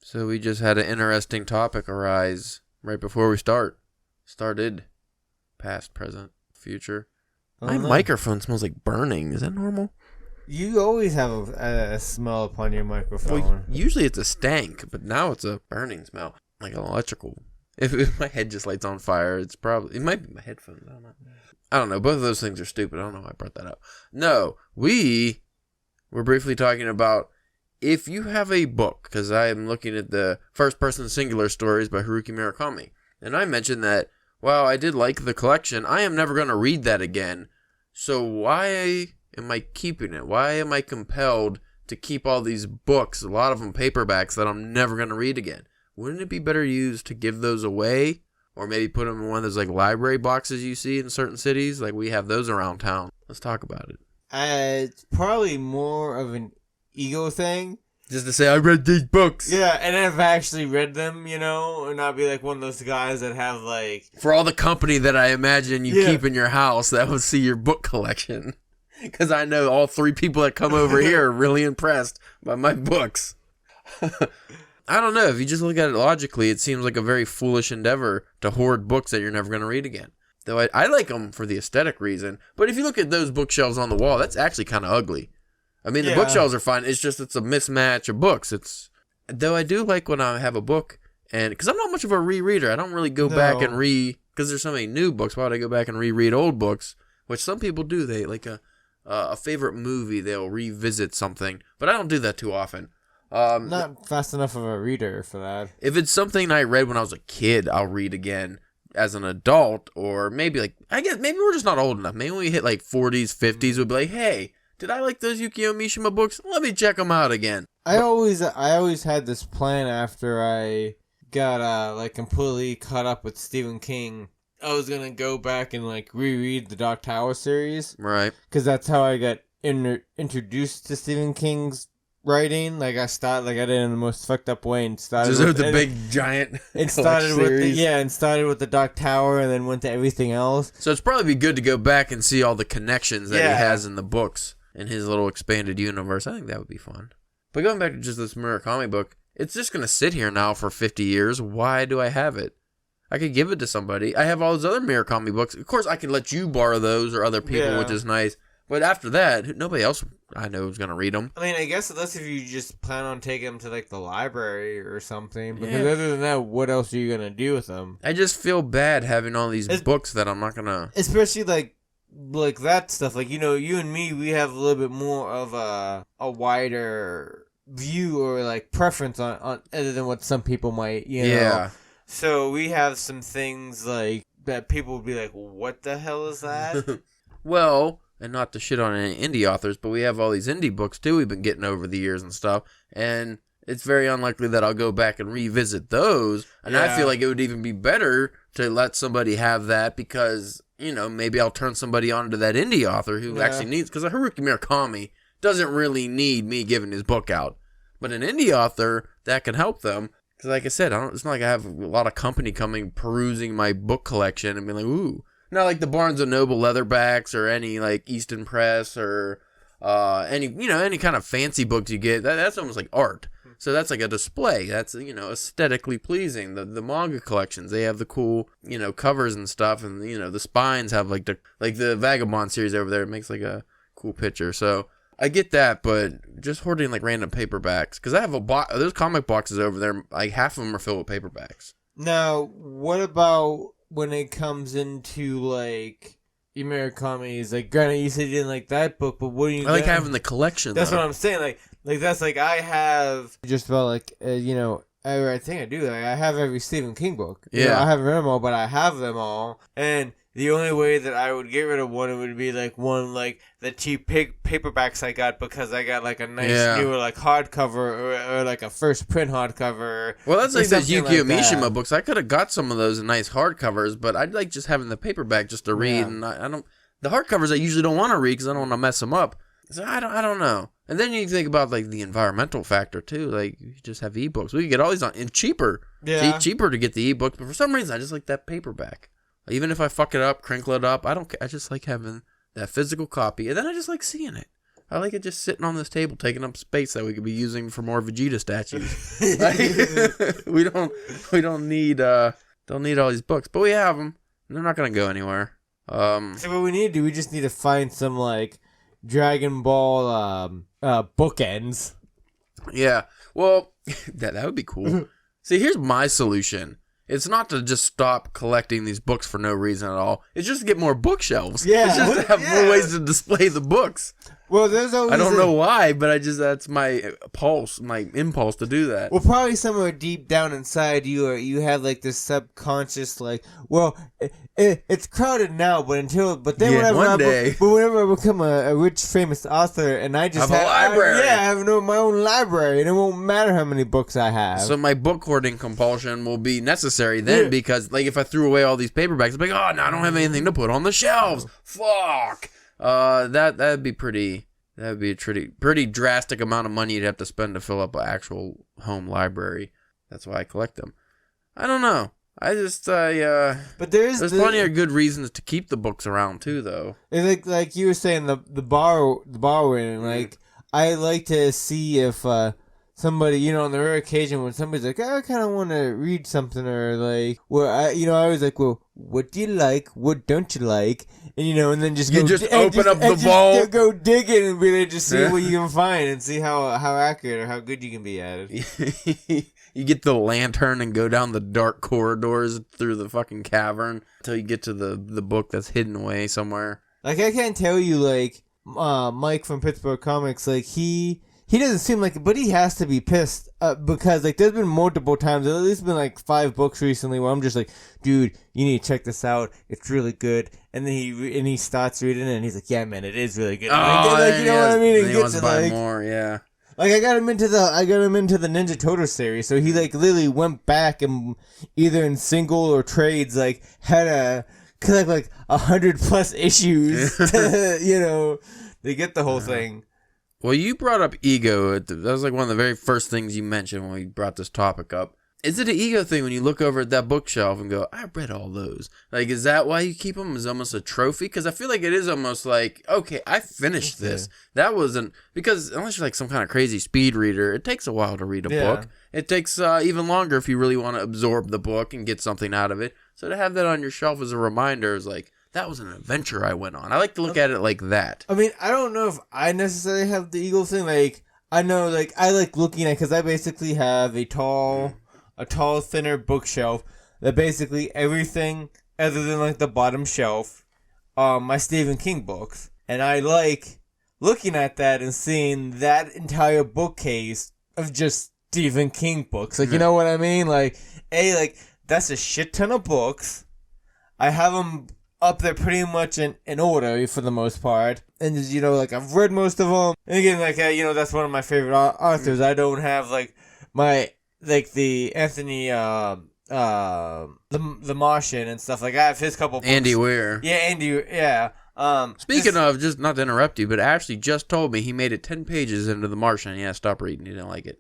So we just had an interesting topic arise right before we started. Past, present, future. My microphone smells like burning. Is that normal? You always have a smell upon your microphone. Well, usually it's a stank, but now it's a burning smell. Like an electrical. If my head just lights on fire, it might be my headphones. I don't know. Both of those things are stupid. I don't know why I brought that up. No, we were briefly talking about if you have a book, because I am looking at the first person singular stories by Haruki Murakami. And I mentioned that, while I did like the collection, I am never going to read that again. So why am I keeping it? Why am I compelled to keep all these books, a lot of them paperbacks, that I'm never going to read again? Wouldn't it be better used to give those away? Or maybe put them in one of those like library boxes you see in certain cities? Like we have those around town. Let's talk about it. It's probably more of an ego thing. Just to say, I read these books. Yeah, and I've actually read them, and not be like one of those guys that have like... For all the company that I imagine you keep in your house that would see your book collection. Because I know all 3 people that come over here are really impressed by my books. I don't know. If you just look at it logically, it seems like a very foolish endeavor to hoard books that you're never going to read again. Though I like them for the aesthetic reason. But if you look at those bookshelves on the wall, that's actually kind of ugly. I mean, the bookshelves are fine. It's just it's a mismatch of books. Though I do like when I have a book, and because I'm not much of a rereader. I don't really go back and because there's so many new books. Why would I go back and reread old books? Which some people do. They like a favorite movie. They'll revisit something, but I don't do that too often. Not fast enough of a reader for that. If it's something I read when I was a kid, I'll read again as an adult, or maybe maybe we're just not old enough. Maybe when we hit like 40s, 50s, we'll be like, hey, did I like those Yukio Mishima books? Let me check them out again. I always had this plan after I got completely caught up with Stephen King. I was gonna go back and reread the Dark Tower series, right? Because that's how I got introduced to Stephen King's writing. I did it in the most fucked up way and started with the big giant. It started with the Dark Tower and then went to everything else. So it's probably be good to go back and see all the connections that he has in the books in his little expanded universe. I think that would be fun. But going back to just this Murakami book, it's just gonna sit here now for 50 years. Why do I have it? I could give it to somebody. I have all those other Murakami books. Of course, I could let you borrow those or other people, which is nice. But after that, nobody else I know is going to read them. I mean, I guess unless if you just plan on taking them to the library or something. Because other than that, what else are you going to do with them? I just feel bad having all these books that I'm not going to... Especially like that stuff. You and me, we have a little bit more of a wider view or preference on other than what some people might, know. So we have some things that people would be like, what the hell is that? Well... And not to shit on any indie authors, but we have all these indie books, too, we've been getting over the years and stuff. And it's very unlikely that I'll go back and revisit those. And I feel like it would even be better to let somebody have that because, maybe I'll turn somebody on to that indie author who actually needs... Because Haruki Murakami doesn't really need me giving his book out. But an indie author, that can help them. Because like I said, it's not like I have a lot of company coming perusing my book collection and being like, ooh... Not like the Barnes & Noble leatherbacks or any Easton Press or any kind of fancy books you get. That's almost like art. So that's like a display. That's, aesthetically pleasing. The manga collections, they have the cool, covers and stuff. And, the spines have the Vagabond series over there. It makes a cool picture. So I get that, but just hoarding random paperbacks. Because I have those comic boxes over there. Half of them are filled with paperbacks. Now, what about... when it comes into Murakami's, granted you said you didn't like that book, but what do you? I like having the collection. That's what I'm saying. That's I have just about I think I do. I have every Stephen King book. I haven't read them all, but I have them all. And the only way that I would get rid of one would be one the cheap paperbacks I got because I got a nice newer hardcover or a first print hardcover. Well, that's those Yukio Mishima books. I could have got some of those in nice hardcovers, but I'd like just having the paperback just to read. And I don't. The hardcovers I usually don't want to read because I don't want to mess them up. So I don't know. And then you think about the environmental factor too. You just have ebooks. We could get all these and cheaper. Yeah, cheaper to get the ebooks. But for some reason, I just like that paperback. Even if I fuck it up, crinkle it up, I don't care. I just like having that physical copy, and then I just like seeing it. I like it just sitting on this table, taking up space that we could be using for more Vegeta statues. we don't need all these books, but we have them. And they're not gonna go anywhere. So what we need to do, we just need to find some like Dragon Ball bookends. Yeah, well, that would be cool. See, here's my solution. It's not to just stop collecting these books for no reason at all. It's just to get more bookshelves. Yeah. It's just to have more ways to display the books. Well, there's always I don't know why, but that's my impulse to do that. Well, probably somewhere deep down inside you have like this subconscious like, well, it's crowded now, but whenever I become a rich famous author and I just have a library, I have my own library, and it won't matter how many books I have. So my book hoarding compulsion will be necessary then, because like if I threw away all these paperbacks, I'm like, oh, now I don't have anything to put on the shelves. Fuck. That'd be a pretty drastic amount of money you'd have to spend to fill up an actual home library. That's why I collect them. I don't know. But there's plenty of good reasons to keep the books around too, though. Like you were saying, the borrowing. Like I like to see if somebody, on the rare occasion when somebody's like, I kind of want to read something, or like, I was like, well, what do you like? What don't you like? And and then just open up the vault, go digging, and really just see what you can find, and see how accurate or how good you can be at it. You get the lantern and go down the dark corridors through the fucking cavern until you get to the book that's hidden away somewhere. Like I can't tell you, like Mike from Pittsburgh Comics, like he doesn't seem like it, but he has to be pissed because like there's been multiple times, at least been like 5 books recently where I'm just like, dude, you need to check this out. It's really good. And then he starts reading it and he's like, yeah, man, it is really good. Oh, like, you know what I mean? He wants to buy more, yeah. Like I got him into the Ninja Turtle series, so he like literally went back and either in single or trades like had to collect like 100+ issues to, to get the whole thing. Well, you brought up ego. That was like one of the very first things you mentioned when we brought this topic up. Is it an ego thing when you look over at that bookshelf and go, I read all those? Like, is that why you keep them? Is it almost a trophy? Because I feel like it is almost like, okay, I finished this. That wasn't, because unless you're like some kind of crazy speed reader, it takes a while to read a book. It takes even longer if you really want to absorb the book and get something out of it. So to have that on your shelf as a reminder is like, that was an adventure I went on. I like to look at it like that. I mean, I don't know if I necessarily have the ego thing. Like, I know, like, I like looking at, because I basically have a tall, thinner bookshelf that basically everything other than, like, the bottom shelf, my Stephen King books. And I like looking at that and seeing that entire bookcase of just Stephen King books. Like, you know what I mean? Like, that's a shit ton of books. I have them up there pretty much in order for the most part. And, like, I've read most of them. And again, like, that's one of my favorite authors. I don't have, like, the Anthony, the Martian and stuff. Like, I have his couple books. Andy Weir. Yeah, Andy, yeah. Speaking of, just not to interrupt you, but Ashley just told me he made it 10 pages into The Martian. He had to stop reading. He didn't like it.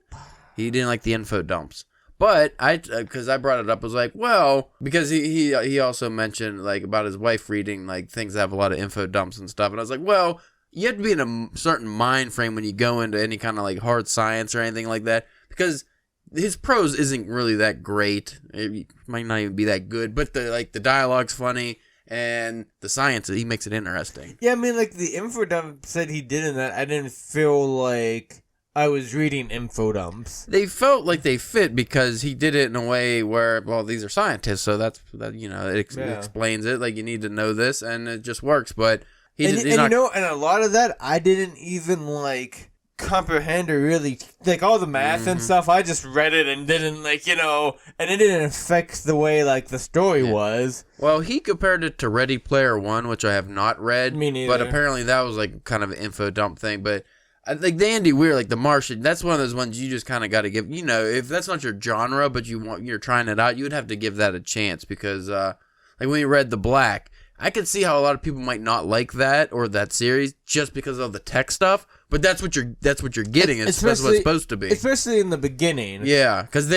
He didn't like the info dumps. But because I brought it up, I was like, well, because he also mentioned like about his wife reading like things that have a lot of info dumps and stuff, and I was like, well, you have to be in a certain mind frame when you go into any kind of like hard science or anything like that, because his prose isn't really that great. It might not even be that good, but the dialogue's funny and the science, he makes it interesting. Yeah, I mean, like the info dump said he did in that, I didn't feel like I was reading info dumps. They felt like they fit because he did it in a way where, well, these are scientists, so it explains it. Like, you need to know this, and it just works. But and a lot of that I didn't even like comprehend or really like all the math and stuff. I just read it and didn't and it didn't affect the way like the story was. Well, he compared it to Ready Player One, which I have not read. Me neither. But apparently that was like kind of an info dump thing, but. Like the Andy Weir, like The Martian, that's one of those ones you just kind of got to give. If that's not your genre, but you're trying it out, you would have to give that a chance because, like when you read The Black, I could see how a lot of people might not like that or that series just because of the tech stuff. But that's what you're getting. That's what it's supposed to be, especially in the beginning. Yeah, because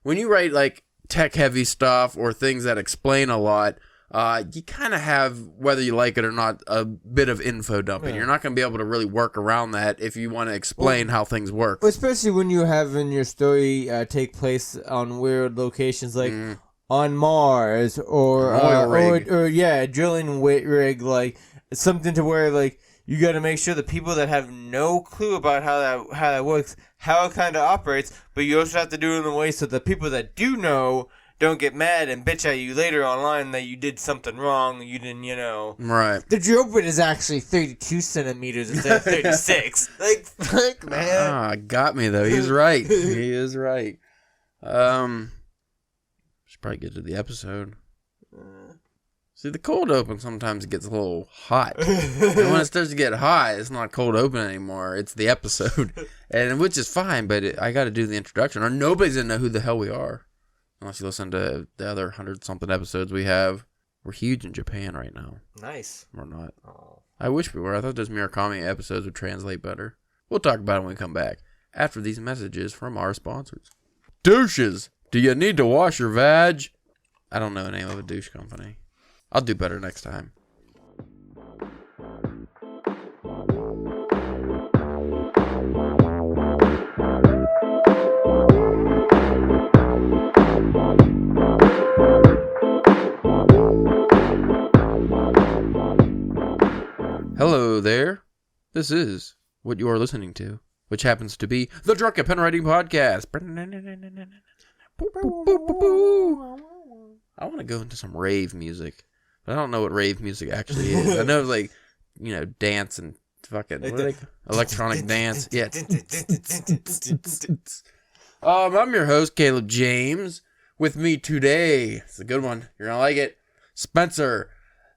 when you write like tech heavy stuff or things that explain a lot. you kind of have, whether you like it or not, a bit of info dumping. You're not going to be able to really work around that if you want to explain how things work. Especially when you have in your story take place on weird locations like on Mars or a drilling rig, like something to where like you got to make sure the people that have no clue about how that works, how it kind of operates, but you also have to do it in a way so the people that do know don't get mad and bitch at you later online that you did something wrong. You didn't, Right. The drill bit is actually 32 centimeters instead of 36. Like, man. Got me, though. He's right. He is right. Should probably get to the episode. See, the cold open sometimes gets a little hot. And when it starts to get hot, it's not cold open anymore. It's the episode. Which is fine, but I got to do the introduction. Or nobody's going to know who the hell we are. Unless you listen to the other 100-something episodes we have. We're huge in Japan right now. Nice. We're not. Oh. I wish we were. I thought those Murakami episodes would translate better. We'll talk about it when we come back. After these messages from our sponsors. Douches! Do you need to wash your vag? I don't know the name of a douche company. I'll do better next time. Hello there. This is what you are listening to, which happens to be the Drunken Pen Writing Podcast. I want to go into some rave music, but I don't know what rave music actually is. I know like, dance and fucking electronic dance. Yeah. I'm your host, Caleb James. With me today, it's a good one. You're gonna like it. Spencer,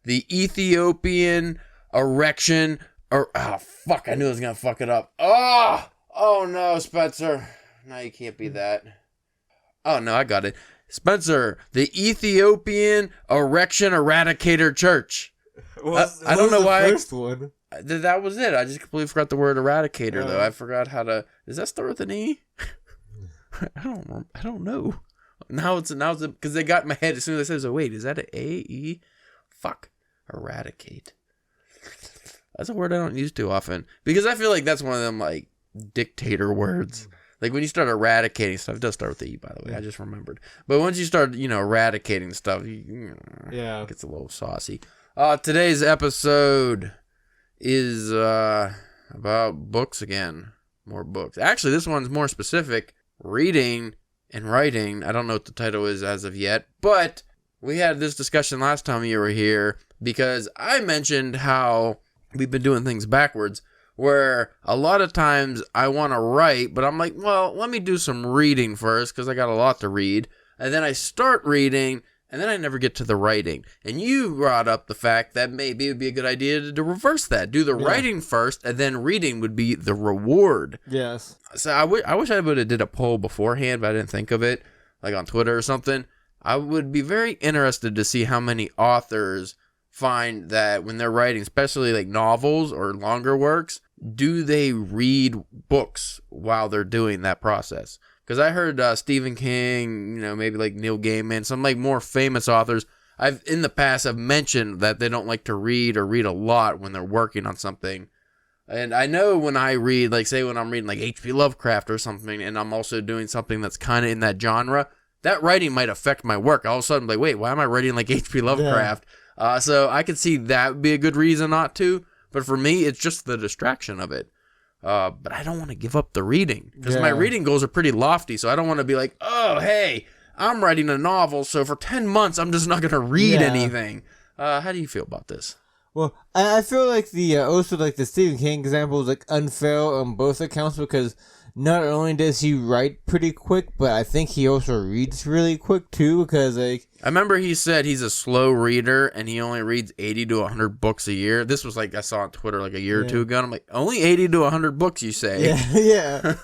the Ethiopian erection. I knew I was gonna fuck it up. Oh no, Spencer. No, you can't be that. Oh no, I got it. Spencer, the Ethiopian Erection Eradicator Church. I don't know why. First one. That was it. I just completely forgot the word eradicator, though. I forgot how to. Does that start with an E? I don't know. Now it's because they got in my head as soon as I said, so wait, is that an A-E? Fuck. Eradicate. That's a word I don't use too often. Because I feel like that's one of them, like, dictator words. Like, when you start eradicating stuff, it does start with the E, by the way. I just remembered. But once you start, eradicating stuff, it gets a little saucy. Today's episode is about books again. More books. Actually, this one's more specific. Reading and writing. I don't know what the title is as of yet. But we had this discussion last time you were here because I mentioned how we've been doing things backwards. Where a lot of times I want to write, but I'm like, well, let me do some reading first because I got a lot to read. And then I start reading, and then I never get to the writing. And you brought up the fact that maybe it would be a good idea to reverse that. Do the writing first, and then reading would be the reward. Yes. So I wish I would have did a poll beforehand, but I didn't think of it, like on Twitter or something. I would be very interested to see how many authors find that when they're writing, especially like novels or longer works, do they read books while they're doing that process? Because I heard Stephen King, maybe like Neil Gaiman, some like more famous authors, I've in the past have mentioned that they don't like to read or read a lot when they're working on something. And I know when I read, like say when I'm reading like H.P. Lovecraft or something, and I'm also doing something that's kind of in that genre, that writing might affect my work. All of a sudden, I'm like, wait, why am I writing like H.P. Lovecraft? Yeah. So I could see that would be a good reason not to. But for me, it's just the distraction of it. But I don't want to give up the reading. Because my reading goals are pretty lofty. So I don't want to be like, oh, hey, I'm writing a novel. So for 10 months, I'm just not going to read anything. How do you feel about this? Well, I feel like also like the Stephen King example is like unfair on both accounts because not only does he write pretty quick, but I think he also reads really quick too because like... I remember he said he's a slow reader and he only reads 80 to 100 books a year. This was like I saw on Twitter like a year or two ago. And I'm like, only 80 to 100 books, you say? Yeah.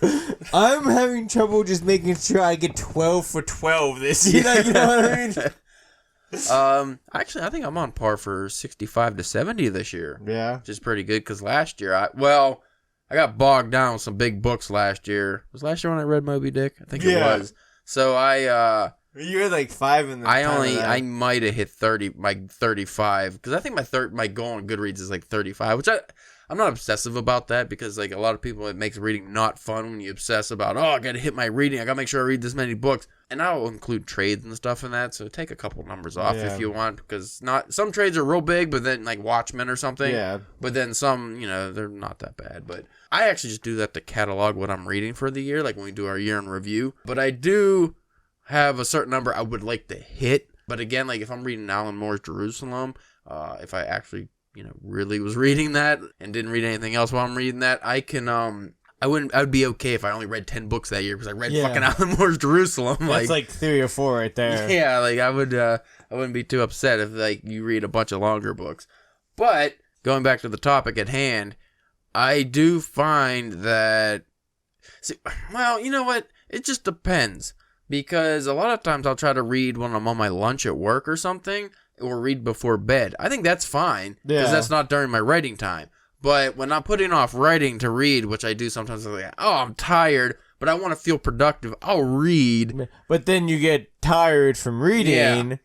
I'm having trouble just making sure I get 12 for 12 this year. You know what I mean? Actually, I think I'm on par for 65 to 70 this year. Yeah. Which is pretty good because last year, I got bogged down with some big books last year. Was last year when I read Moby Dick? I think it was. So I You had like 5 in the I might have hit 30, my 35, because I think my goal on Goodreads is like 35, which I'm not obsessive about that, because like a lot of people, it makes reading not fun when you obsess about, oh, I gotta hit my reading, I gotta make sure I read this many books, and I'll include trades and stuff in that, so take a couple numbers off if you want, because some trades are real big, but then like Watchmen or something, but then some, they're not that bad, but I actually just do that to catalog what I'm reading for the year, like when we do our year in review, but I do have a certain number I would like to hit, but again, like if I'm reading Alan Moore's Jerusalem, if I actually really was reading that and didn't read anything else while I'm reading that, I would be okay if I only read 10 books that year because I read fucking Alan Moore's Jerusalem. That's like 3 or 4 right there. Yeah, like I wouldn't be too upset if like you read a bunch of longer books. But going back to the topic at hand, I do find that, well, you know what? It just depends. Because a lot of times I'll try to read when I'm on my lunch at work or something, or read before bed. I think that's fine, because that's not during my writing time. But when I'm putting off writing to read, which I do sometimes, I'm like, oh, I'm tired, but I want to feel productive, I'll read. But then you get tired from reading,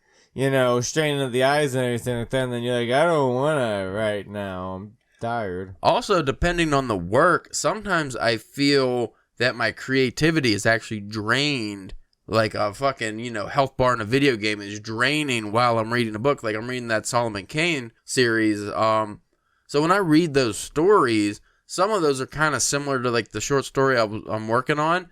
straining up the eyes and everything like that, and then you're like, I don't want to write now, I'm tired. Also, depending on the work, sometimes I feel that my creativity is actually drained. Like a fucking, health bar in a video game is draining while I'm reading a book. Like I'm reading that Solomon Kane series. So when I read those stories, some of those are kind of similar to like the short story I'm working on.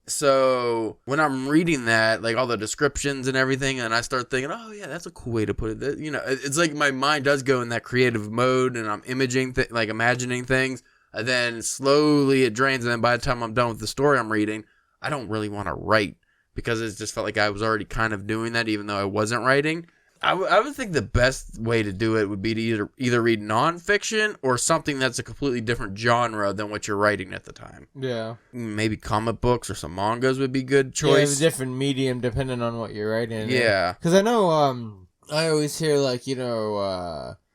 So when I'm reading that, like all the descriptions and everything, and I start thinking, oh yeah, that's a cool way to put it. It's like my mind does go in that creative mode, and I'm imagining things. And then slowly it drains, and then by the time I'm done with the story I'm reading, I don't really want to write. Because it just felt like I was already kind of doing that, even though I wasn't writing. I would think the best way to do it would be to either read nonfiction or something that's a completely different genre than what you're writing at the time. Yeah. Maybe comic books or some mangas would be good choice. Yeah, a different medium depending on what you're writing. Yeah. Because I know I always hear like,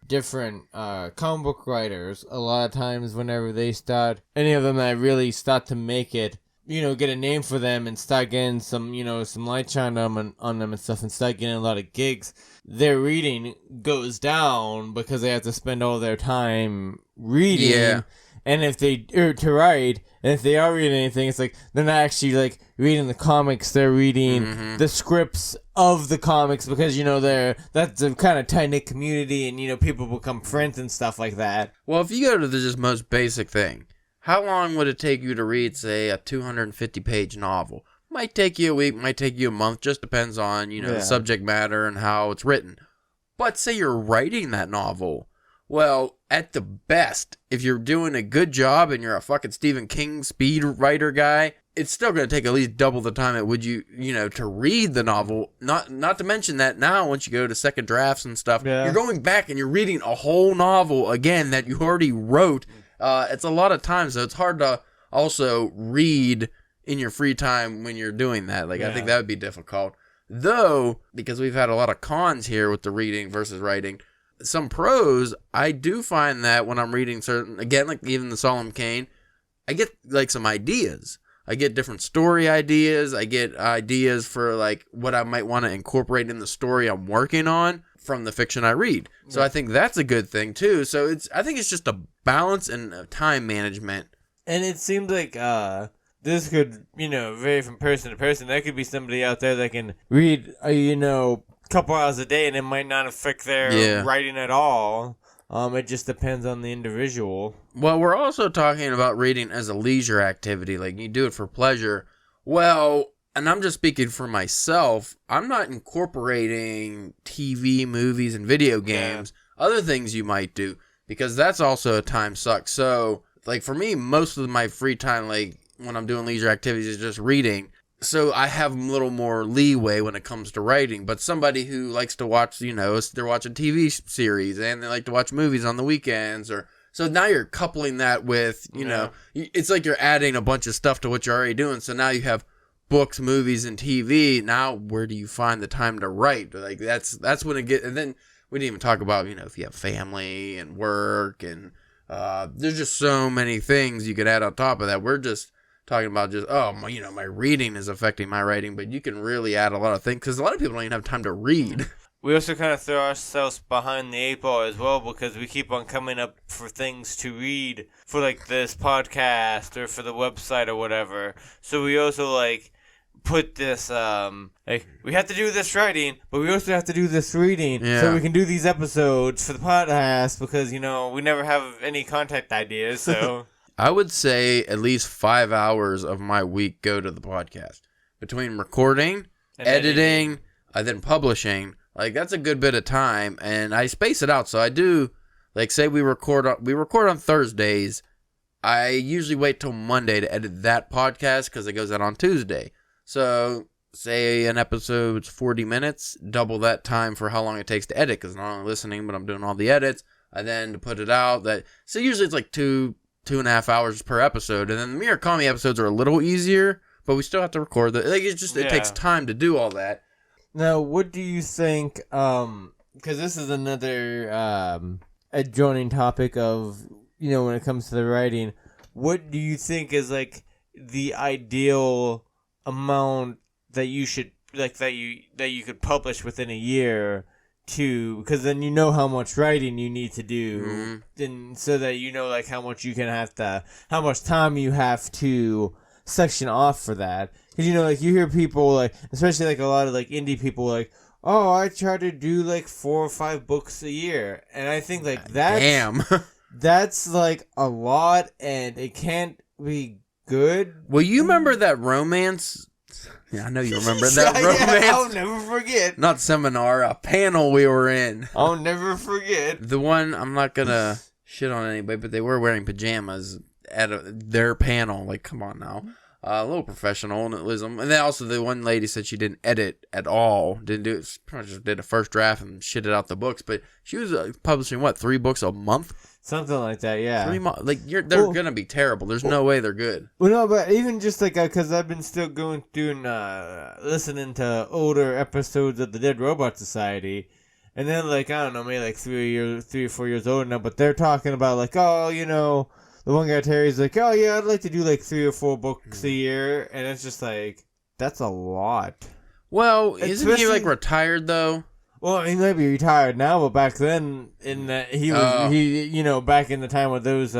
different comic book writers, a lot of times whenever they start, any of them that really start to make it, get a name for them and start getting some, some light shine on them and stuff and start getting a lot of gigs, their reading goes down because they have to spend all their time reading. Yeah. And if they to write, and if they are reading anything, it's like they're not actually like reading the comics, they're reading the scripts of the comics because that's a kind of tight knit community and people become friends and stuff like that. Well, if you go to the just most basic thing, how long would it take you to read, say, a 250-page novel? Might take you a week, might take you a month, just depends on, the subject matter and how it's written. But say you're writing that novel. Well, at the best, if you're doing a good job and you're a fucking Stephen King speed writer guy, it's still going to take at least double the time it would you to read the novel. Not to mention that now, once you go to second drafts and stuff, you're going back and you're reading a whole novel again that you already wrote. It's a lot of time, so it's hard to also read in your free time when you're doing that. I think that would be difficult. Though, because we've had a lot of cons here with the reading versus writing, some pros, I do find that when I'm reading again, like even the Solomon Kane, I get like some ideas. I get different story ideas. I get ideas for like what I might want to incorporate in the story I'm working on from the fiction I read. So I think that's a good thing too. So I think it's just a balance and time management. And it seems like this could, vary from person to person. There could be somebody out there that can read, a couple hours a day and it might not affect their writing at all. It just depends on the individual. Well, we're also talking about reading as a leisure activity, like you do it for pleasure. Well, and I'm just speaking for myself, I'm not incorporating TV, movies, and video games, other things you might do, because that's also a time suck. So, like for me, most of my free time, like when I'm doing leisure activities, is just reading. So I have a little more leeway when it comes to writing. But somebody who likes to watch, they're watching TV series and they like to watch movies on the weekends. So now you're coupling that with, it's like you're adding a bunch of stuff to what you're already doing. So now you have books, movies, and TV. Now where do you find the time to write? Like that's when it gets, and then we didn't even talk about, if you have family and work and there's just so many things you could add on top of that. We're just talking about just, my reading is affecting my writing, but you can really add a lot of things because a lot of people don't even have time to read. We also kind of throw ourselves behind the 8 ball as well because we keep on coming up for things to read for like this podcast or for the website or whatever. So we also like put this we have to do this writing, but we also have to do this reading so we can do these episodes for the podcast because we never have any contact ideas. So I would say at least 5 hours of my week go to the podcast between recording, and editing, and then publishing. Like, that's a good bit of time, and I space it out. So I do, like, say we record on Thursdays. I usually wait till Monday to edit that podcast because it goes out on Tuesday. So, say an episode's 40 minutes, double that time for how long it takes to edit because I'm not only listening, but I'm doing all the edits. And then to put it out, so usually it's like 2.5 hours per episode. And then the Murakami episodes are a little easier, but we still have to record it takes time to do all that. Now, what do you think, because this is another adjoining topic of, when it comes to the writing, what do you think is, like, the ideal amount that you should, like, that you could publish within a year because then you know how much writing you need to do, and so that like, how much time you have to section off for that. Because, like, you hear people, like, especially, like, a lot of, like, indie people, like, oh, I try to do, like, 4 or 5 books a year. And I think, like, that's, like, a lot, and it can't be good. Well, you remember that romance? Yeah, I know you remember that romance. I'll never forget. Not seminar, a panel we were in. I'll never forget. The one, I'm not going to shit on anybody, but they were wearing pajamas at their panel. Like, come on now. A little professionalism. And then also the one lady said she didn't edit at all. Didn't do it. Pretty much just did a first draft and shitted out the books. But she was publishing, 3 books a month? Something like that, yeah. 3 months. Like, they're going to be terrible. There's no way they're good. Well, no, but even just like, because I've been still listening to older episodes of the Dead Robot Society. And then, like, I don't know, maybe like 3 or 4 years old now. But they're talking about, like, the one guy, Terry's like, oh, yeah, I'd like to do, like, 3 or 4 books a year. And it's just like, that's a lot. Well, isn't he, like, retired, though? Well, he might be retired now, but back then, back in the time when those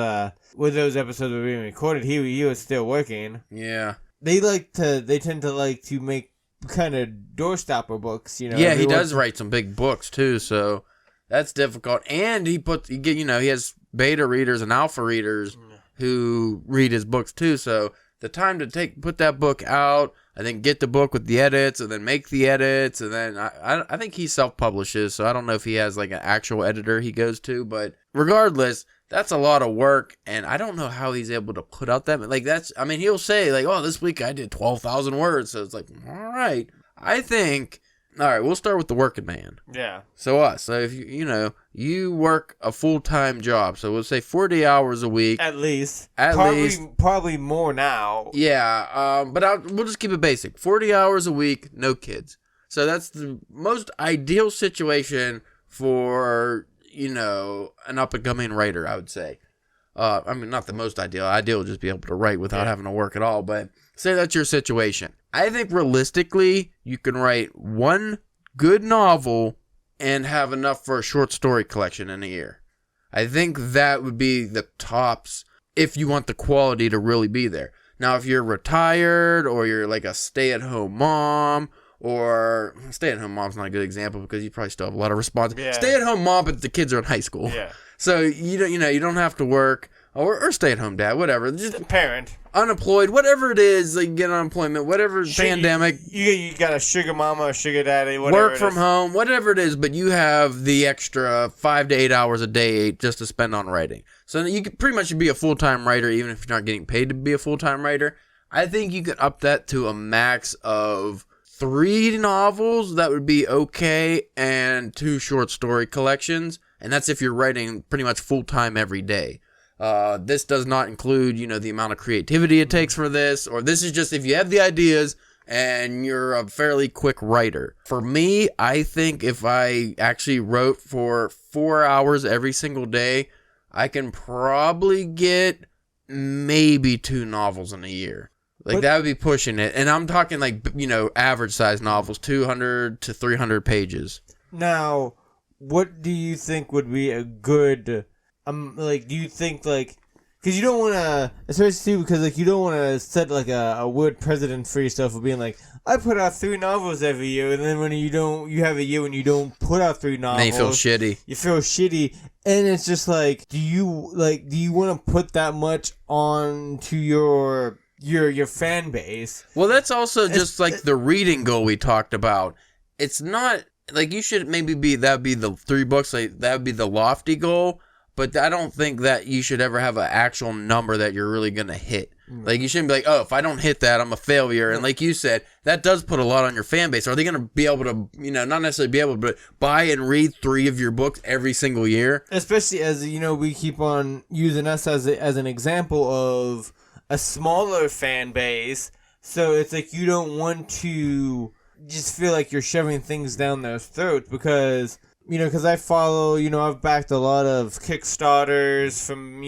episodes were being recorded, he was still working. Yeah. They tend to like to make kind of doorstopper books, Yeah, he does write some big books, too, so that's difficult. And he has beta readers and alpha readers who read his books too. So the time to put that book out and then get the book with the edits and then make the edits. And then I think he self-publishes. So I don't know if he has like an actual editor he goes to, but regardless, that's a lot of work. And I don't know how he's able to put out that. Like he'll say like, oh, this week I did 12,000 words. So it's like, all right, I think, all right, we'll start with the working man. Yeah. So if you work a full-time job, so we'll say 40 hours a week. At least. Probably more now. Yeah, but we'll just keep it basic. 40 hours a week, no kids. So that's the most ideal situation for, an up-and-coming writer, I would say. Not the most ideal. Ideal would just be able to write without having to work at all, but say that's your situation. I think realistically, you can write one good novel and have enough for a short story collection in a year. I think that would be the tops if you want the quality to really be there. Now, if you're retired or you're like a stay-at-home mom, or stay-at-home mom's not a good example because you probably still have a lot of responsibility. Yeah. Stay-at-home mom, but the kids are in high school. Yeah. So you don't have to work. Or stay-at-home dad, whatever. Just a parent. Unemployed, whatever it is, like get unemployment, whatever pandemic. You got a sugar mama or sugar daddy, whatever. Work from home, whatever it is, but you have the extra 5 to 8 hours a day just to spend on writing. So you could pretty much be a full-time writer even if you're not getting paid to be a full-time writer. I think you could up that to a max of 3 novels, that would be okay, and 2 short story collections. And that's if you're writing pretty much full-time every day. This does not include, the amount of creativity it takes for this, or this is just if you have the ideas and you're a fairly quick writer. For me, I think if I actually wrote for 4 hours every single day, I can probably get maybe 2 novels in a year. Like, that would be pushing it. And I'm talking, like, average size novels, 200 to 300 pages. Now, what do you think would be a good, do you think, like, because you don't want to, especially because, like, you don't want to set, like, a word precedent for yourself of being like, I put out 3 novels every year, and then when you have a year when you don't put out 3 novels. And you feel shitty. You feel shitty, and it's just like, do you want to put that much on to your fan base? Well, that's also just like the reading goal we talked about. It's not like you should maybe that would be the 3 books, like that would be the lofty goal, but I don't think that you should ever have an actual number that you're really going to hit. Like, you shouldn't be like, oh, if I don't hit that, I'm a failure. And like you said, that does put a lot on your fan base. Are they going to be able to, not necessarily be able to, but buy and read 3 of your books every single year? Especially as, we keep on using us as an example of a smaller fan base. So it's like you don't want to just feel like you're shoving things down their throats because... because I follow, I've backed a lot of Kickstarters from,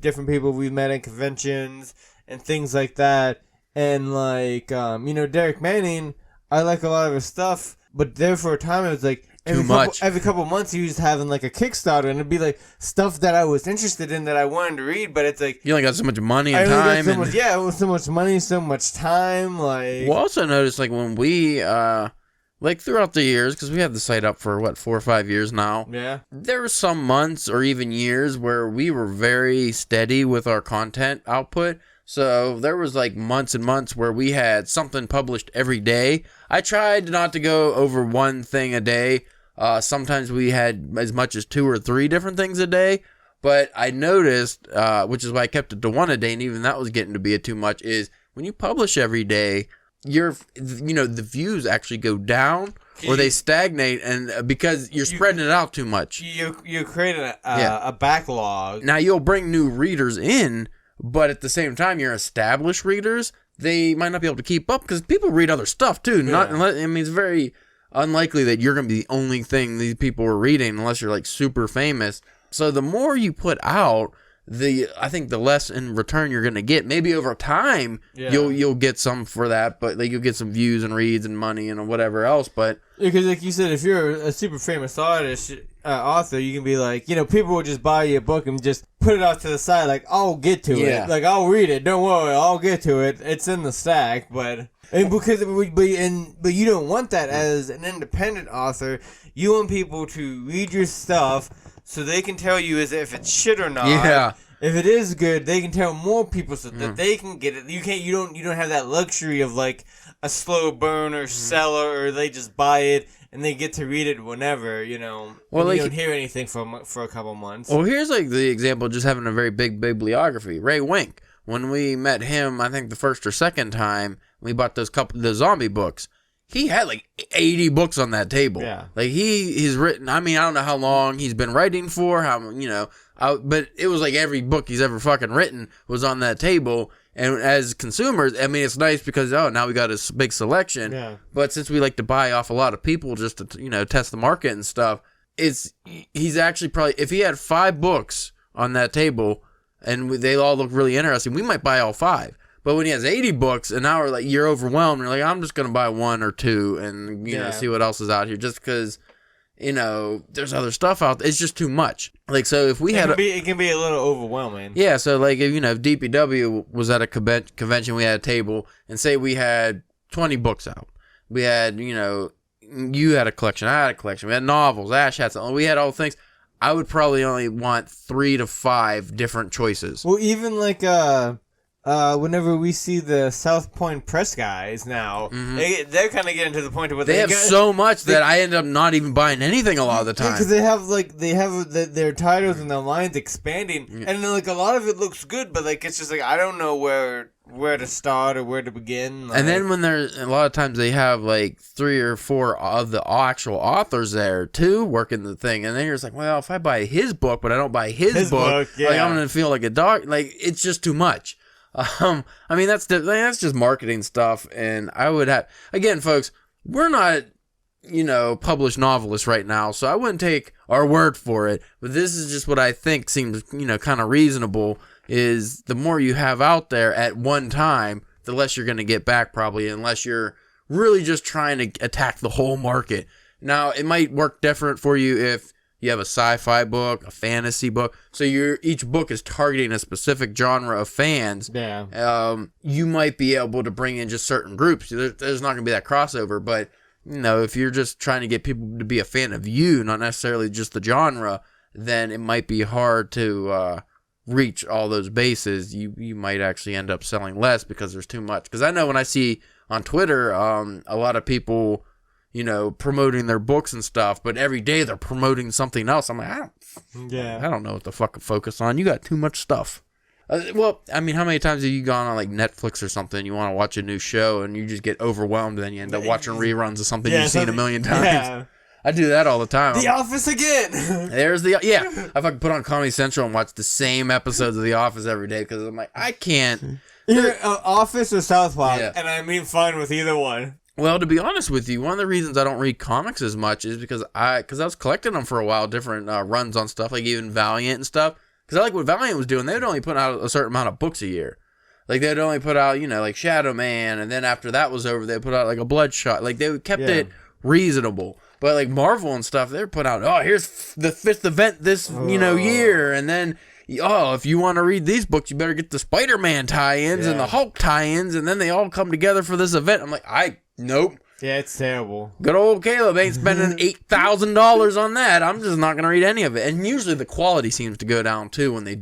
different people we've met at conventions and things like that. And, like, Derek Manning, I like a lot of his stuff, but there for a time it was like, every couple months he was having, like, a Kickstarter, and it'd be, like, stuff that I was interested in that I wanted to read, but it's like... You only got so much money and time. It was so much money, so much time, like... We'll also notice, like, when we, like, throughout the years, because we had the site up for, 4 or 5 years now. Yeah. There were some months or even years where we were very steady with our content output. So there was, like, months and months where we had something published every day. I tried not to go over one thing a day. Sometimes we had as much as 2 or 3 different things a day. But I noticed, which is why I kept it to 1 a day, and even that was getting to be too much, is when you publish every day, the views actually go down or they stagnate, and because you're spreading it out too much. You're creating a backlog. Now, you'll bring new readers in, but at the same time, your established readers, they might not be able to keep up because people read other stuff too. It's very unlikely that you're going to be the only thing these people are reading unless you're like super famous. So the more you put out, I think the less in return you're gonna get. Maybe over time you'll get some for that, but like you'll get some views and reads and money and whatever else. But because like you said, if you're a super famous author, you can be like, people will just buy your book and just put it off to the side. Like, I'll get to it. Like, I'll read it. Don't worry, I'll get to it. It's in the stack. But you don't want that as an independent author. You want people to read your stuff so they can tell you as if it's shit or not. Yeah. If it is good, they can tell more people so that they can get it. You don't have that luxury of like a slow burner seller, or they just buy it and they get to read it whenever, Well, you don't hear anything for a couple months. Well, here's like the example of just having a very big bibliography. Ray Wink, when we met him, I think the first or second time, we bought the zombie books. He had like 80 books on that table. Yeah. Like he's written, I don't know how long he's been writing for, but it was like every book he's ever fucking written was on that table. And as consumers, it's nice because, now we got a big selection. Yeah. But since we like to buy off a lot of people just to, test the market and stuff, he's actually probably, if he had 5 books on that table and they all look really interesting, we might buy all 5. But when he has 80 books, and now you're overwhelmed, you're like, I'm just going to buy 1 or 2 and, see what else is out here. Just because, there's other stuff out there. It's just too much. Like, so if we it can be a little overwhelming. Yeah, so like, if DPW was at a convention, we had a table, and say we had 20 books out. We had, you had a collection, I had a collection. We had novels, Ash had something. We had all things. I would probably only want 3 to 5 different choices. Well, even like, whenever we see the South Point Press guys now, they're kind of getting to the point where they have so much that I end up not even buying anything a lot of the time. Because they have their titles and their lines expanding, and then like a lot of it looks good, but like it's just like I don't know where to start or where to begin. And then when there's a lot of times they have like 3 or 4 of the actual authors there too working the thing, and then you're just like, well, if I buy his book but I don't buy his book, like I'm gonna feel like a dog. Like it's just too much. That's just marketing stuff, and I would have, again, folks, we're not, published novelists right now, so I wouldn't take our word for it, but this is just what I think seems, kind of reasonable, is the more you have out there at one time, the less you're going to get back probably, unless you're really just trying to attack the whole market. Now, it might work different for you if you have a sci-fi book, a fantasy book. So each book is targeting a specific genre of fans. Yeah. You might be able to bring in just certain groups. There's not going to be that crossover. But, if you're just trying to get people to be a fan of you, not necessarily just the genre, then it might be hard to reach all those bases. You might actually end up selling less because there's too much. Because I know when I see on Twitter a lot of people promoting their books and stuff, but every day they're promoting something else. I'm like, I don't know what to fucking focus on. You got too much stuff. Well, I mean, how many times have you gone on like Netflix or something, you want to watch a new show and you just get overwhelmed and then you end up watching reruns of something you've seen a million times? Yeah. I do that all the time. The Office again. I fucking put on Comedy Central and watch the same episodes of The Office every day because I'm like, I can't. Either Office or South Park, and I mean fine with either one. Well, to be honest with you, one of the reasons I don't read comics as much is because I was collecting them for a while, different runs on stuff, like even Valiant and stuff. Because I like what Valiant was doing. They would only put out a certain amount of books a year. Like, they would only put out, like Shadow Man, and then after that was over, they put out like a Bloodshot. Like, they kept it reasonable. But like Marvel and stuff, they put out, here's the 5th event this, year, and then... if you want to read these books, you better get the Spider-Man tie-ins and the Hulk tie-ins, and then they all come together for this event. I'm like, nope. Yeah, it's terrible. Good old Caleb ain't spending $8,000 on that. I'm just not going to read any of it. And usually the quality seems to go down, too, when they,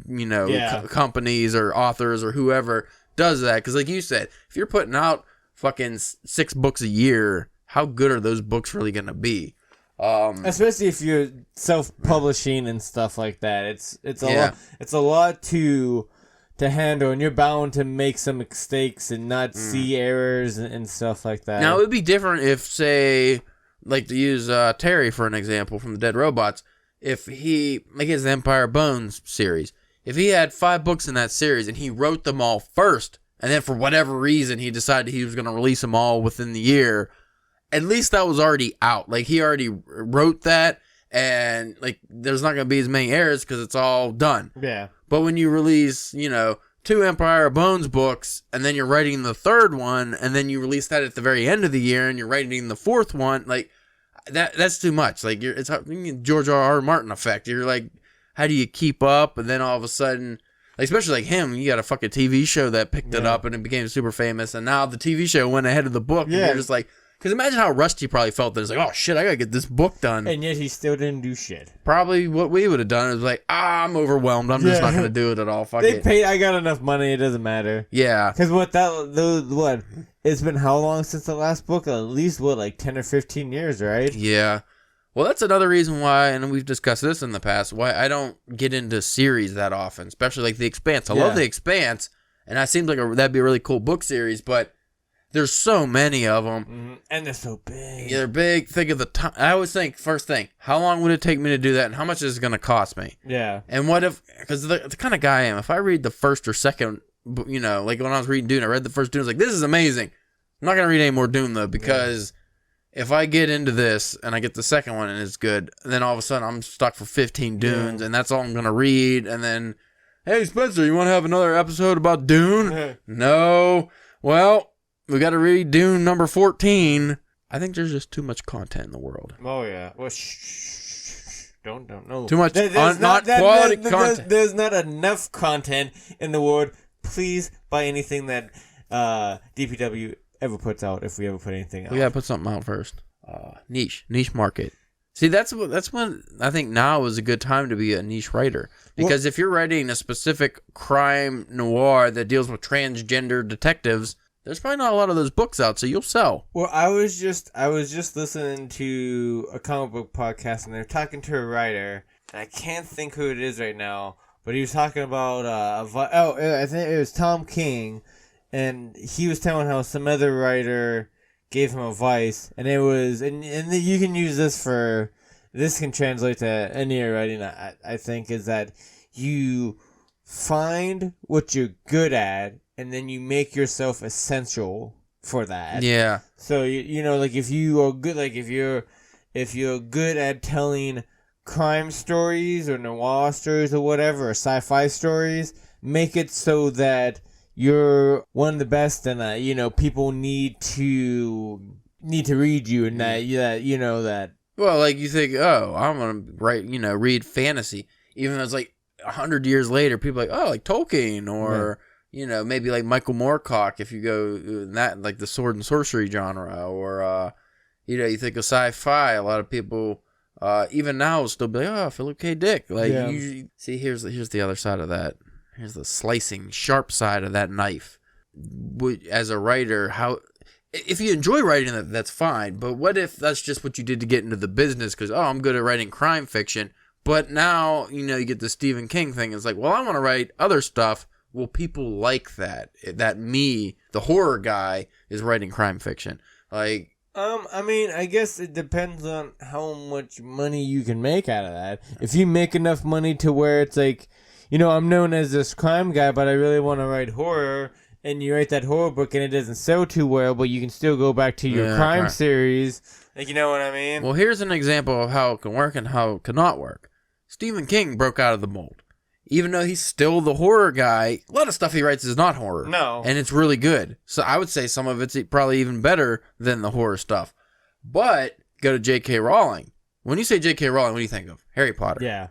companies or authors or whoever does that. Because like you said, if you're putting out fucking 6 books a year, how good are those books really going to be? Especially if you're self-publishing and stuff like that, it's a lot to handle, and you're bound to make some mistakes and not see errors and stuff like that. Now it would be different if, say, like to use Terry for an example from the Dead Robots, if he like his Empire Bones series, if he had 5 books in that series and he wrote them all first, and then for whatever reason he decided he was going to release them all within the year. At least that was already out. Like, he already wrote that, and, like, there's not going to be as many errors because it's all done. Yeah. But when you release, 2 Empire of Bones books, and then you're writing the 3rd one, and then you release that at the very end of the year, and you're writing the 4th one, like, that's too much. Like, it's George R.R. Martin effect. You're like, how do you keep up? And then all of a sudden... Like, especially like him, you got a fucking TV show that picked it up, and it became super famous, and now the TV show went ahead of the book, and you're just like... Because imagine how Rusty probably felt. That it's like, oh shit, I gotta get this book done. And yet he still didn't do shit. Probably what we would have done is like, I'm overwhelmed. I'm just not gonna do it at all. Fuck it. I got enough money. It doesn't matter. Yeah. Because it's been how long since the last book? At least like 10 or 15 years, right? Yeah. Well, that's another reason why, and we've discussed this in the past, why I don't get into series that often, especially like The Expanse. I love The Expanse, and that seems like that'd be a really cool book series, but. There's so many of them. Mm-hmm. And they're so big. Yeah, they're big. Think of the time. I always think, first thing, how long would it take me to do that, and how much is it going to cost me? Yeah. And what if, because the kind of guy I am, if I read the first or second, like when I was reading Dune, I read the first Dune, I was like, this is amazing. I'm not going to read any more Dune, though, because if I get into this, and I get the second one, and it's good, then all of a sudden, I'm stuck for 15 Dunes, and that's all I'm going to read, and then, hey, Spencer, you want to have another episode about Dune? No. Well... We got to read Dune number 14. I think there's just too much content in the world. Oh, yeah. Well, don't know. Too much quality content. There's not enough content in the world. Please buy anything that DPW ever puts out, if we ever put anything out. We got to put something out first. Niche market. See, that's when I think now is a good time to be a niche writer. Because if you're writing a specific crime noir that deals with transgender detectives... There's probably not a lot of those books out, so you'll sell. Well, I was just listening to a comic book podcast, and they're talking to a writer, and I can't think who it is right now, but he was talking about I think it was Tom King, and he was telling how some other writer gave him advice, and it was and you can use this can translate to any writing. I think is that you find what you're good at. And then you make yourself essential for that. Yeah. So like if you are good, like if you're good at telling crime stories or noir stories or whatever, or sci-fi stories, make it so that you're one of the best, and you know, people need to read you, and that you know that. Well, like you think, oh, I'm gonna read fantasy, even though it's like 100 years later, people are like, oh, like Tolkien, or you know, maybe like Michael Moorcock, if you go in that, like the sword and sorcery genre, or you know, you think of sci-fi, a lot of people even now will still be like, oh, Philip K. Dick. Like, see, here's the other side of that. Here's the slicing, sharp side of that knife. As a writer, if you enjoy writing that's fine. But what if that's just what you did to get into the business? Because, I'm good at writing crime fiction. But now, you know, you get the Stephen King thing. It's like, well, I want to write other stuff. Well, people like that. That me, the horror guy, is writing crime fiction. Like, I mean, I guess it depends on how much money you can make out of that. If you make enough money to where it's like, you know, I'm known as this crime guy, but I really want to write horror, and you write that horror book and it doesn't sell too well, but you can still go back to your crime series. Like, you know what I mean? Well, here's an example of how it can work and how it cannot work. Stephen King broke out of the mold. Even though he's still the horror guy, a lot of stuff he writes is not horror. No. And it's really good. So I would say some of it's probably even better than the horror stuff. But go to J.K. Rowling. When you say J.K. Rowling, what do you think of? Harry Potter. Yeah.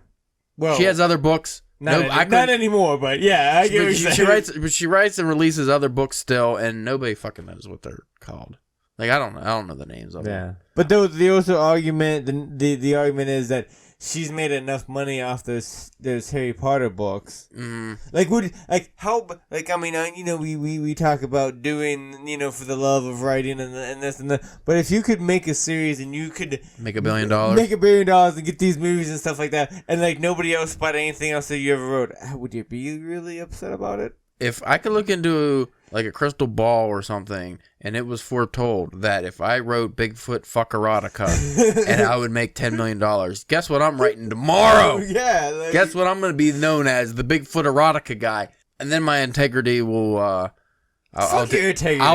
Well, she has other books. Not anymore, but yeah, I get what you're saying. She writes and releases other books still, and nobody fucking knows what they're called. Like, I don't know the names of them. But the also argument, the argument is that she's made enough money off those Harry Potter books. Mm. I mean, you know, we talk about doing, you know, for the love of writing and this and that. But if you could make a series and you could make $1 billion, and get these movies and stuff like that, and like nobody else bought anything else that you ever wrote, would you be really upset about it? If I could look into like a crystal ball or something, and it was foretold that if I wrote Bigfoot Fuckerotica and I would make $10 million, guess what I'm writing tomorrow? Guess what I'm going to be known as? The Bigfoot Erotica guy. And then my integrity will... I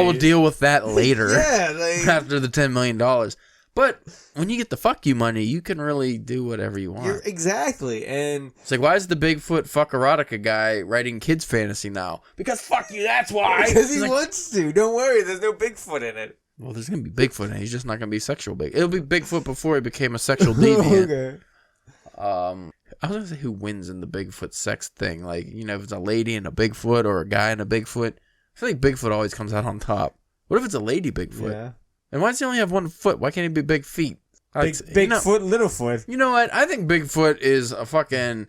will deal with that later. After the $10 million. But when you get the fuck you money, you can really do whatever you want. Exactly. And it's like, why is the Bigfoot Fuckerotica guy writing kids fantasy now? Because fuck you, that's why. Because he wants to. Don't worry, there's no Bigfoot in it. Well, there's going to be Bigfoot in it. He's just not going to be sexual big. It'll be Bigfoot before he became a sexual deviant. Okay. I was going to say who wins in the Bigfoot sex thing. Like, you know, if it's a lady and a Bigfoot or a guy and a Bigfoot. I feel like Bigfoot always comes out on top. What if it's a lady Bigfoot? Yeah. And why does he only have 1 foot? Why can't he be big feet? Big foot, little foot. You know what? I think Bigfoot is a fucking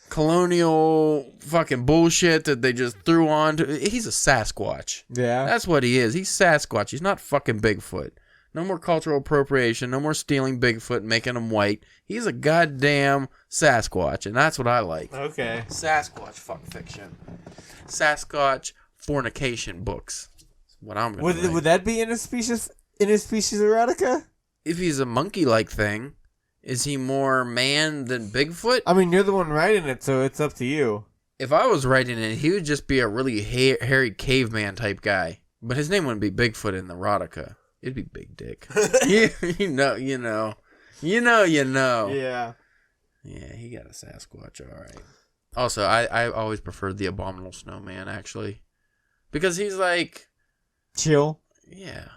colonial fucking bullshit that they just threw on to. He's a Sasquatch. Yeah. That's what he is. He's Sasquatch. He's not fucking Bigfoot. No more cultural appropriation. No more stealing Bigfoot and making him white. He's a goddamn Sasquatch, and that's what I like. Okay. Sasquatch fuck fiction. Sasquatch fornication books. That's what I'm going to write. Would that be interspecies erotica? If he's a monkey-like thing, is he more man than Bigfoot? I mean, you're the one writing it, so it's up to you. If I was writing it, he would just be a really hairy caveman type guy. But his name wouldn't be Bigfoot in the erotica. It'd be Big Dick. you know. Yeah. Yeah, he got a Sasquatch, all right. Also, I always preferred the Abominable Snowman, actually. Because he's like... chill. Yeah.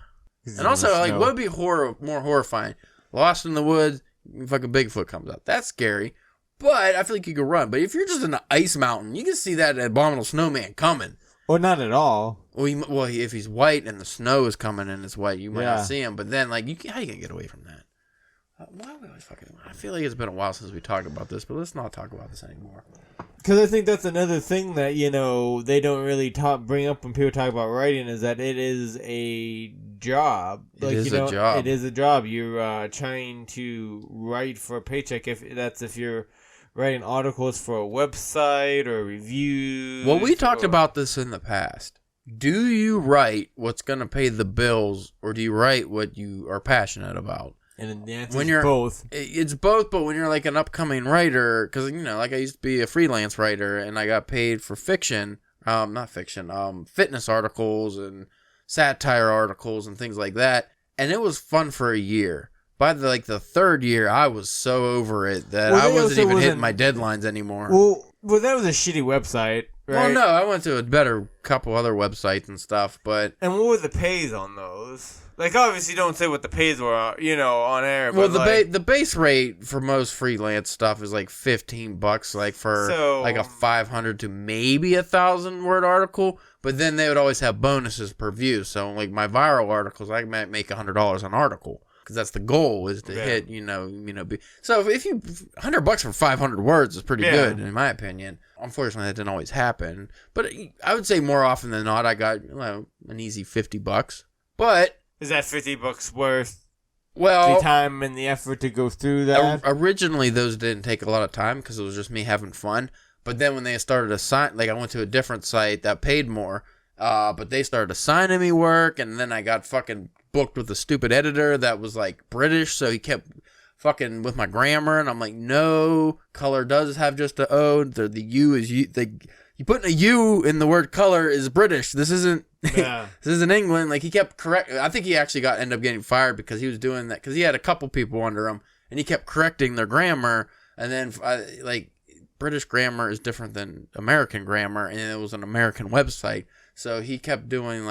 And also, like, what would be more horrifying? Lost in the woods, fucking Bigfoot comes out. That's scary. But I feel like you could run. But if you're just in an ice mountain, you can see that abominable snowman coming. Or not at all. Well, if he's white and the snow is coming and it's white, you might not see him. But then, like, how you gonna get away from that? Why are we always fucking... I feel like it's been a while since we talked about this, but let's not talk about this anymore. Because I think that's another thing that, you know, they don't really bring up when people talk about writing is that it is a job. It is a job. It is a job. You're trying to write for a paycheck. If you're writing articles for a website or reviews. Well, we talked about this in the past. Do you write what's going to pay the bills, or do you write what you are passionate about? And the answer is both. It's both, but when you're like an upcoming writer, because, you know, like I used to be a freelance writer, and I got paid for fiction, fitness articles and satire articles and things like that, and it was fun for a year. By the third year, I was so over it that I wasn't even hitting my deadlines anymore. Well, that was a shitty website. right? Well, no, I went to a better couple other websites and stuff, but... And what were the pays on those? Like, obviously, don't say what the pays were, on air. Well, but the base rate for most freelance stuff is like $15, like for like a 500 to maybe 1,000 word article. But then they would always have bonuses per view. So like my viral articles, I might make $100 an article because that's the goal is to hit, So if you $100 for 500 words is pretty good in my opinion. Unfortunately, that didn't always happen. But I would say more often than not, I got an easy $50. But is that $50 worth the time and the effort to go through that? Originally, those didn't take a lot of time because it was just me having fun. But then when they started I went to a different site that paid more. But they started assigning me work, and then I got fucking booked with a stupid editor that was like British, so he kept fucking with my grammar, and I'm like, no, color does have just a O. The U is you. You putting a U in the word color is British. This isn't. This isn't England. Like he kept I think he actually ended up getting fired because he was doing that because he had a couple people under him and he kept correcting their grammar. And then British grammar is different than American grammar, and it was an American website, so he kept doing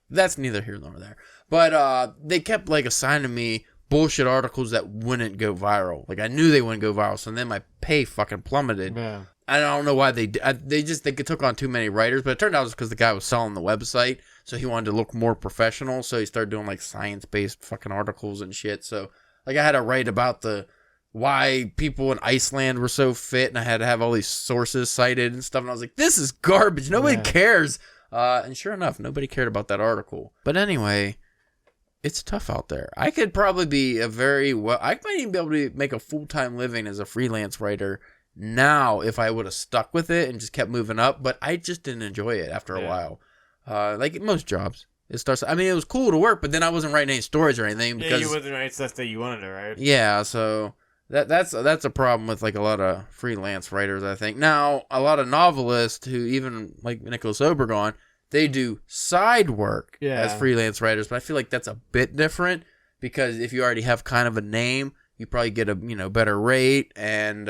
that's neither here nor there. But they kept like assigning me bullshit articles that wouldn't go viral. Like I knew they wouldn't go viral, so then my pay fucking plummeted. Yeah. I don't know why they took on too many writers, but it turned out it was because the guy was selling the website, so he wanted to look more professional, so he started doing like science-based fucking articles and shit. So like I had to write about why people in Iceland were so fit, and I had to have all these sources cited and stuff, and I was like, this is garbage, nobody cares. And sure enough, nobody cared about that article. But anyway, it's tough out there. I could probably be I might even be able to make a full-time living as a freelance writer now if I would have stuck with it and just kept moving up, but I just didn't enjoy it after a while. Like most jobs, it was cool to work, but then I wasn't writing any stories or anything because you wasn't writing stuff that you wanted to write. Yeah, so that's a problem with like a lot of freelance writers, I think. Now, a lot of novelists who even like Nicholas Obregon, they do side work as freelance writers, but I feel like that's a bit different because if you already have kind of a name, you probably get a better rate and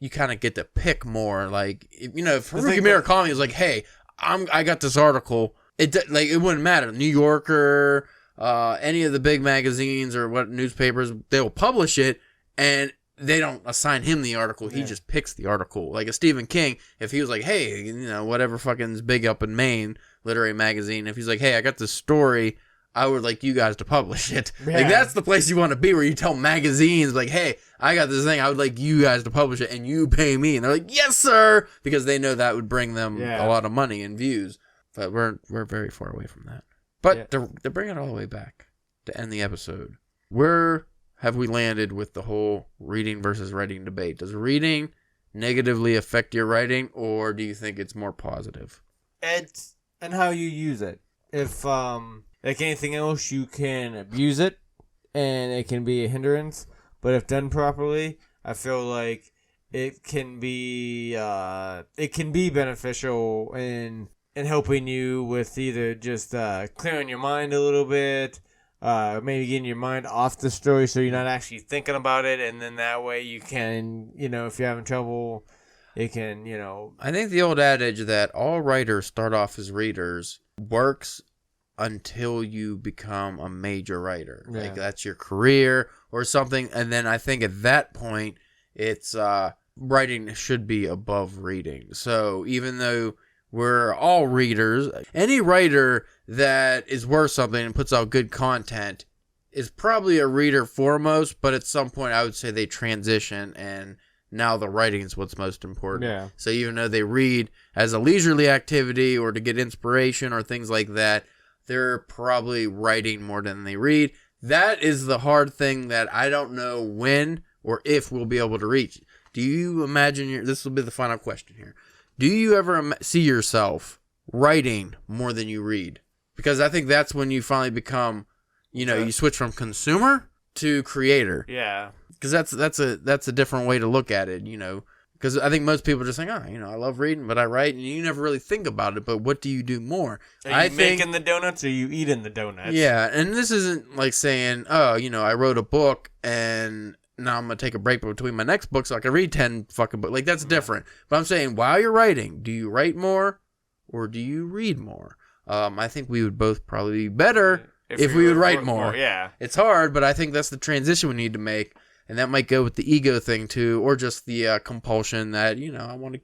you kind of get to pick more. Like, if Haruki Murakami was like, hey, I got this article. It wouldn't matter. New Yorker, any of the big magazines or what newspapers, they'll publish it, and they don't assign him the article. He just picks the article. Like a Stephen King, if he was like, hey, whatever fucking is big up in Maine, literary magazine, if he's like, hey, I got this story, I would like you guys to publish it. Yeah. Like, that's the place you want to be, where you tell magazines, like, hey, I got this thing, I would like you guys to publish it, and you pay me. And they're like, yes, sir! Because they know that would bring them a lot of money and views. But we're very far away from that. But they're bringing it all the way back to end the episode. Where have we landed with the whole reading versus writing debate? Does reading negatively affect your writing, or do you think it's more positive? It's and how you use it. If like anything else, you can abuse it, and it can be a hindrance. But if done properly, I feel like it can be beneficial in helping you with either just clearing your mind a little bit, maybe getting your mind off the story so you're not actually thinking about it, and then that way you can, if you're having trouble, it can, I think the old adage that all writers start off as readers works until you become a major writer. Yeah. Like that's your career or something, and then I think at that point it's writing should be above reading. So even though we're all readers, any writer that is worth something and puts out good content is probably a reader foremost, but at some point I would say they transition and now the writing is what's most important. Yeah. So even though they read as a leisurely activity or to get inspiration or things like that, they're probably writing more than they read. That is the hard thing that I don't know when or if we'll be able to reach. Do you imagine, this will be the final question here, do you ever see yourself writing more than you read? Because I think that's when you finally become, you switch from consumer to creator. Yeah. Because that's a different way to look at it, Because I think most people are just like, I love reading, but I write, and you never really think about it. But what do you do more? Are you making the donuts, or are you eating the donuts? Yeah, and this isn't like saying, I wrote a book, and now I'm going to take a break between my next book so I can read 10 fucking books. Like, that's different. But I'm saying, while you're writing, do you write more or do you read more? I think we would both probably be better if we would write more. Yeah. It's hard, but I think that's the transition we need to make. And that might go with the ego thing, too, or just the compulsion that, I want to...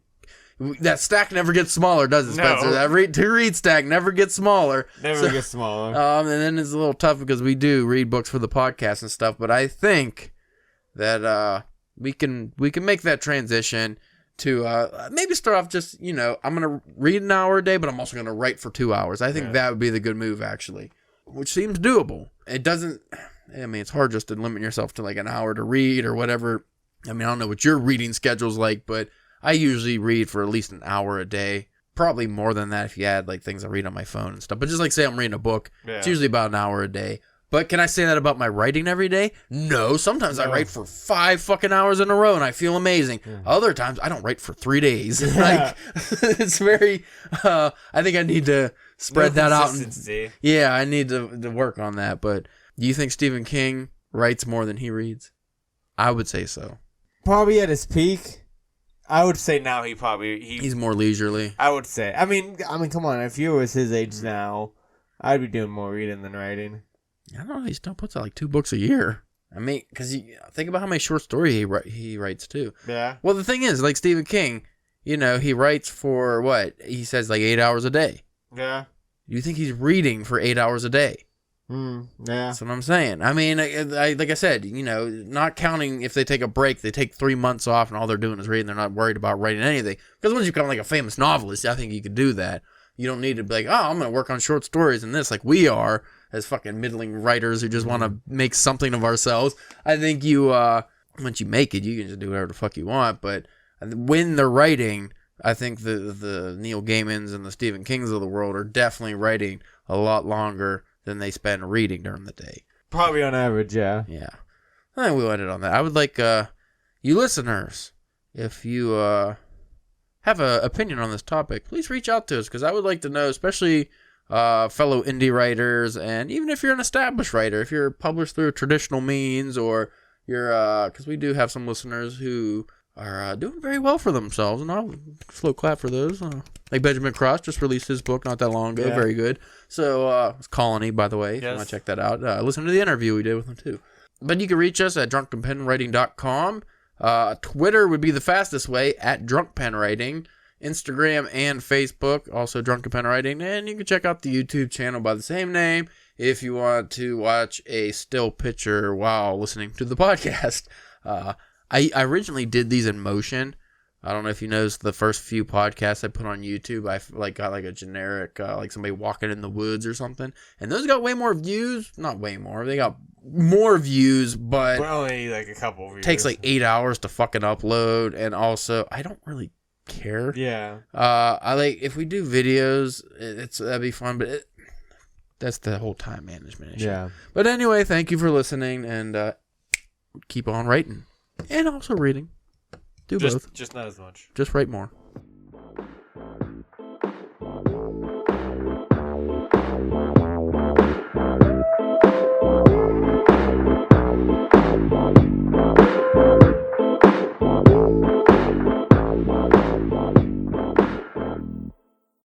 That stack never gets smaller, does it, Spencer? No. That to-read stack never gets smaller. Never gets smaller. And then it's a little tough because we do read books for the podcast and stuff, but I think that we can make that transition to maybe start off just, I'm going to read an hour a day, but I'm also going to write for 2 hours. I think that would be the good move, actually, which seems doable. It doesn't... it's hard just to limit yourself to like an hour to read or whatever. I don't know what your reading schedule's like, but I usually read for at least an hour a day. Probably more than that if you add like things I read on my phone and stuff. But just like say I'm reading a book, it's usually about an hour a day. But can I say that about my writing every day? No. Sometimes I write for 5 fucking hours in a row and I feel amazing. Yeah. Other times I don't write for 3 days. Like it's very. I think I need to spread that out. I need to work on that. But do you think Stephen King writes more than he reads? I would say so. Probably at his peak. I would say now he's more leisurely. I would say. I mean, come on. If you was his age now, I'd be doing more reading than writing. I don't know. He still puts out like 2 books a year. Because think about how many short stories he writes too. Yeah. Well, the thing is, like Stephen King, he writes for what? He says like 8 hours a day. Yeah. You think he's reading for 8 hours a day? Yeah. That's what I'm saying. Like I said, not counting if they take a break, they take 3 months off and all they're doing is reading. They're not worried about writing anything. Because once you become like a famous novelist, I think you could do that. You don't need to be like, oh, I'm going to work on short stories and this like we are as fucking middling writers who just want to make something of ourselves. I think you, once you make it, you can just do whatever the fuck you want. But when they're writing, I think the Neil Gaimans and the Stephen Kings of the world are definitely writing a lot longer than they spend reading during the day. Probably on average, yeah. Yeah. I think we'll end it on that. I would like you listeners, if you have an opinion on this topic, please reach out to us because I would like to know, especially fellow indie writers, and even if you're an established writer, if you're published through traditional means, or you're, because we do have some listeners who are doing very well for themselves, and I'll slow clap for those. Like Benjamin Cross just released his book not that long ago, very good. So, it's Colony, by the way, if you want to check that out. Listen to the interview we did with him, too. But you can reach us at drunkenpenwriting.com. Twitter would be the fastest way, at drunkpenwriting. Instagram and Facebook, also Drunken Pen Writing. And you can check out the YouTube channel by the same name if you want to watch a still picture while listening to the podcast. I originally did these in motion. I don't know if you noticed the first few podcasts I put on YouTube, I got like a generic, like somebody walking in the woods or something. And those got way more views. Not way more. They got more views, but only like a couple views. Takes like 8 hours to fucking upload. And also, I don't really care. Yeah. I like, if we do videos, that'd be fun, but that's the whole time management issue. Yeah. But anyway, thank you for listening, and keep on writing. And also reading. Do both. Just not as much. Just write more.